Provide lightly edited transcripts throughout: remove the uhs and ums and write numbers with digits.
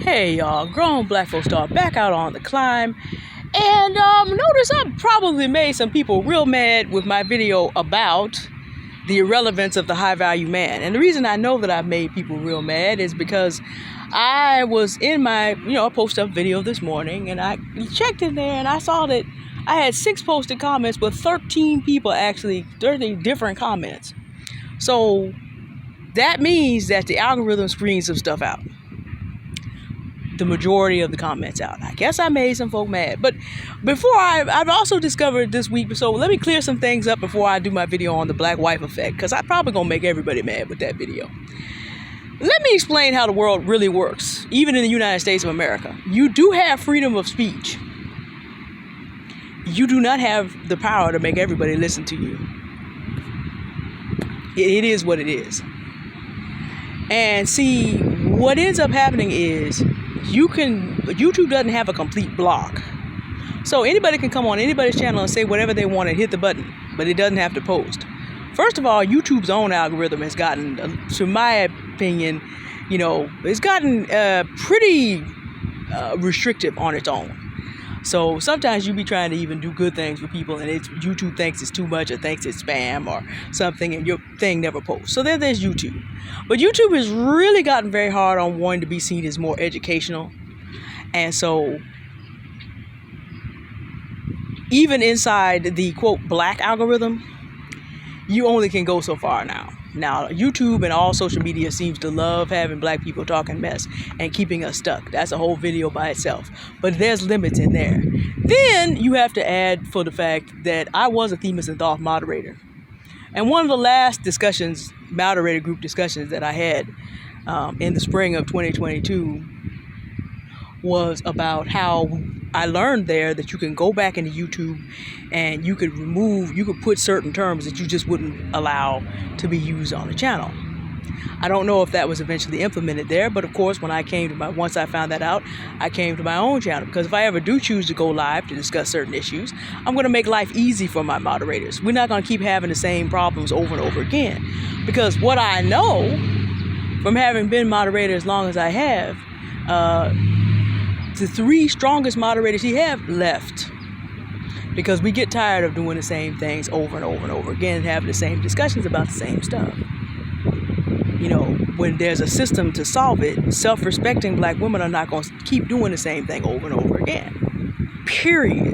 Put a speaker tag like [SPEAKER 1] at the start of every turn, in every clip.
[SPEAKER 1] Hey y'all, grown black folks start back out on the climb. And notice I probably made some people real mad with my video about the irrelevance of the high value man. And the reason I know that I've made people real mad is because I was in my, post up video this morning, and I checked in there and I saw that I had 6 posted comments, but 13 people actually, 30 different comments. So that means that the algorithm screens some stuff out. The majority of the comments out. I guess I made some folk mad. But before I've also discovered this week, so let me clear some things up before I do my video on the black wife effect, because I'm probably gonna make everybody mad with that video. Let me explain how the world really works, even in the United States of America. You do have freedom of speech. You do not have the power to make everybody listen to you. It is what it is. And see, what ends up happening is YouTube doesn't have a complete block. So anybody can come on anybody's channel and say whatever they want and hit the button, but it doesn't have to post. First of all, YouTube's own algorithm has gotten, to my opinion, it's gotten pretty restrictive on its own. So sometimes you be trying to even do good things for people, and YouTube thinks it's too much or thinks it's spam or something, and your thing never posts. So there's YouTube. But YouTube has really gotten very hard on wanting to be seen as more educational. And so even inside the, quote, black algorithm, you only can go so far now. Now, YouTube and all social media seems to love having black people talking mess and keeping us stuck. That's a whole video by itself. But there's limits in there. Then you have to add for the fact that I was a Themis and Thoth moderator. And one of the last discussions, moderator group discussions that I had in the spring of 2022 was about how I learned there that you can go back into YouTube and you could put certain terms that you just wouldn't allow to be used on the channel. I don't know if that was eventually implemented there, but of course, once I found that out, I came to my own channel, because if I ever do choose to go live to discuss certain issues, I'm going to make life easy for my moderators. We're not going to keep having the same problems over and over again, because what I know from having been moderator as long as I have, the 3 strongest moderators he have left, because we get tired of doing the same things over and over and over again and having the same discussions about the same stuff. When there's a system to solve it, self-respecting black women are not going to keep doing the same thing over and over again. Period.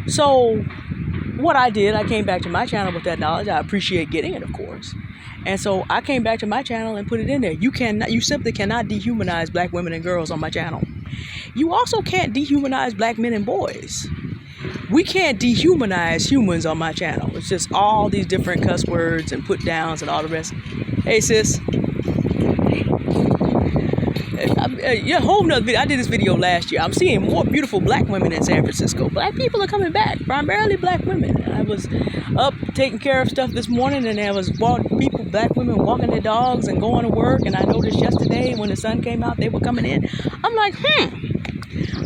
[SPEAKER 1] So what I did, I came back to my channel with that knowledge. I appreciate getting it, of course. And so I came back to my channel and put it in there. You simply cannot dehumanize black women and girls on my channel. You also can't dehumanize black men and boys. We can't dehumanize humans on my channel. It's just all these different cuss words and put downs and all the rest. Hey, sis. Whole nother video. I did this video last year. I'm seeing more beautiful black women in San Francisco. Black people are coming back, primarily black women. I was up taking care of stuff this morning, and there was black women walking their dogs and going to work. And I noticed yesterday when the sun came out, they were coming in. I'm like,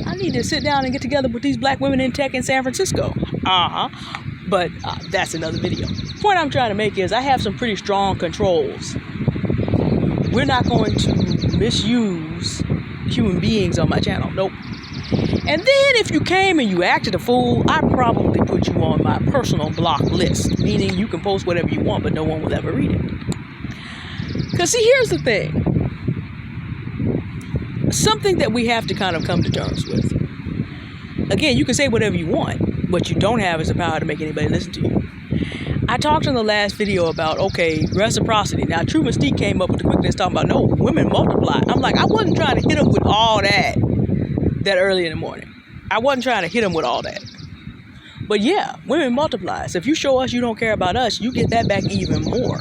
[SPEAKER 1] I need to sit down and get together with these black women in tech in San Francisco. But that's another video. The point I'm trying to make is I have some pretty strong controls. We're not going to misuse human beings on my channel. Nope. And then if you came and you acted a fool, I'd probably put you on my personal block list, meaning you can post whatever you want, but no one will ever read it. Because see, here's the thing. Something that we have to kind of come to terms with. Again, you can say whatever you want. What you don't have is the power to make anybody listen to you. I talked in the last video about, reciprocity. Now, True Mystique came up with the quickness talking about, no, women multiply. I'm like, I wasn't trying to hit them with all that early in the morning. I wasn't trying to hit them with all that. But yeah, women multiply. So if you show us you don't care about us, you get that back even more.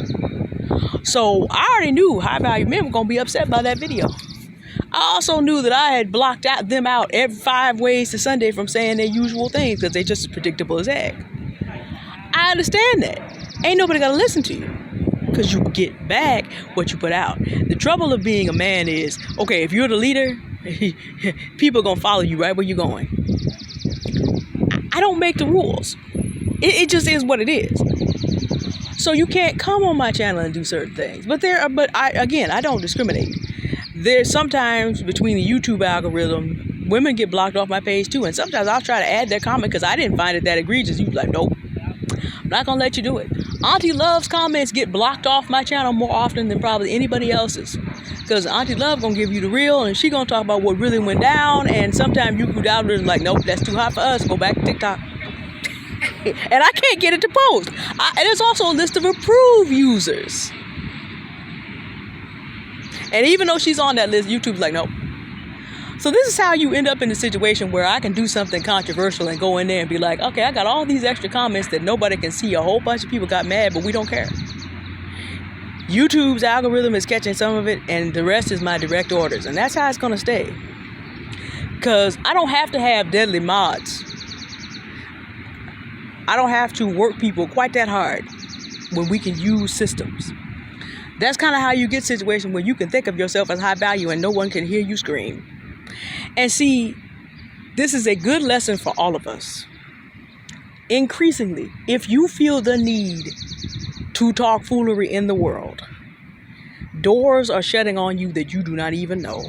[SPEAKER 1] So I already knew high value men were going to be upset by that video. I also knew that I had blocked them out every 5 ways to Sunday from saying their usual things, because they're just as predictable as egg. I understand that. Ain't nobody got to listen to you, because you get back what you put out. The trouble of being a man is, if you're the leader, people are going to follow you right where you're going. I don't make the rules. It just is what it is. So you can't come on my channel and do certain things. But I don't discriminate. there's sometimes between the YouTube algorithm, women get blocked off my page too. And sometimes I'll try to add their comment because I didn't find it that egregious. You be like, nope, I'm not going to let you do it. Auntie Love's comments get blocked off my channel more often than probably anybody else's. Because Auntie Love going to give you the real, and she going to talk about what really went down. And sometimes YouTube algorithm like, nope, that's too hot for us. Go back to TikTok. And I can't get it to post. And there's also a list of approved users. And even though she's on that list, YouTube's like, nope. So this is how you end up in a situation where I can do something controversial and go in there and be like, okay, I got all these extra comments that nobody can see. A whole bunch of people got mad, but we don't care. YouTube's algorithm is catching some of it, and the rest is my direct orders. And that's how it's going to stay. Because I don't have to have deadly mods. I don't have to work people quite that hard when we can use systems. That's kind of how you get situations where you can think of yourself as high value and no one can hear you scream. And see, this is a good lesson for all of us. Increasingly, if you feel the need to talk foolery in the world, doors are shutting on you that you do not even know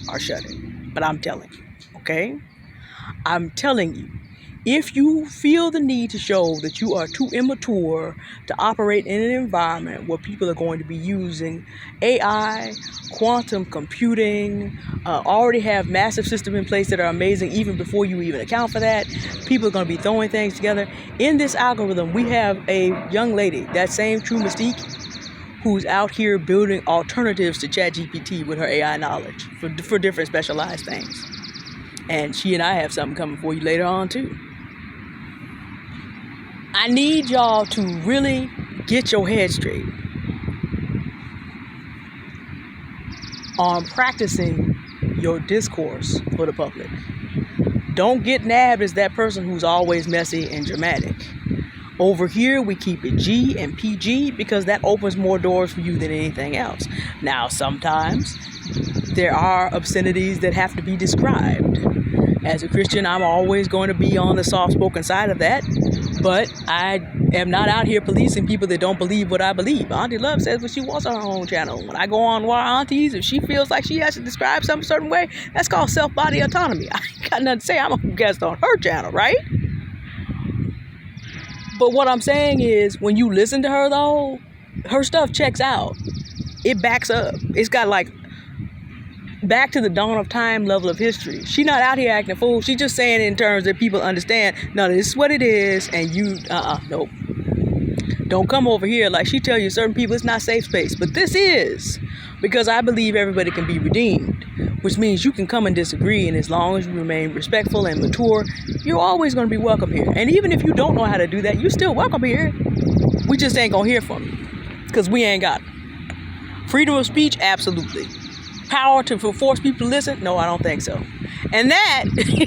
[SPEAKER 1] are shutting. But I'm telling you, okay? I'm telling you. If you feel the need to show that you are too immature to operate in an environment where people are going to be using AI, quantum computing, already have massive systems in place that are amazing even before you even account for that, people are going to be throwing things together. In this algorithm, we have a young lady, that same True Mystique, who's out here building alternatives to ChatGPT with her AI knowledge for different specialized things. And she and I have something coming for you later on too. I need y'all to really get your head straight on practicing your discourse for the public. Don't get nabbed as that person who's always messy and dramatic. Over here, we keep it G and PG because that opens more doors for you than anything else. Now, sometimes there are obscenities that have to be described. As a Christian, I'm always going to be on the soft-spoken side of that, but I am not out here policing people that don't believe what I believe. Auntie Love says what she wants on her own channel. When I go on War Aunties, if she feels like she has to describe some certain way, that's called self-body autonomy. I ain't got nothing to say. I'm a guest on her channel, right? But what I'm saying is, when you listen to her, though, her stuff checks out. It backs up. It's got like back to the dawn of time level of history. She's not out here acting a fool. She's just saying it in terms that people understand. No, this is what it is, and you, nope. Don't come over here like she tell you certain people it's not safe space. But this is, because I believe everybody can be redeemed, which means you can come and disagree, and as long as you remain respectful and mature, you're always going to be welcome here. And even if you don't know how to do that, you're still welcome here. We just ain't going to hear from you because we ain't got it. Freedom of speech, absolutely. Power to force people to listen? No, I don't think so. And that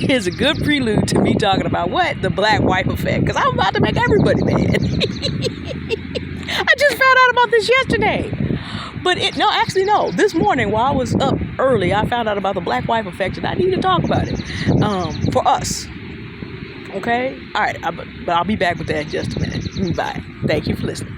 [SPEAKER 1] is a good prelude to me talking about what? The black wife effect. Because I'm about to make everybody mad. I just found out about this yesterday. But no. This morning while I was up early, I found out about the black wife effect, and I need to talk about it for us. Okay? All right. But I'll be back with that in just a minute. Bye. Thank you for listening.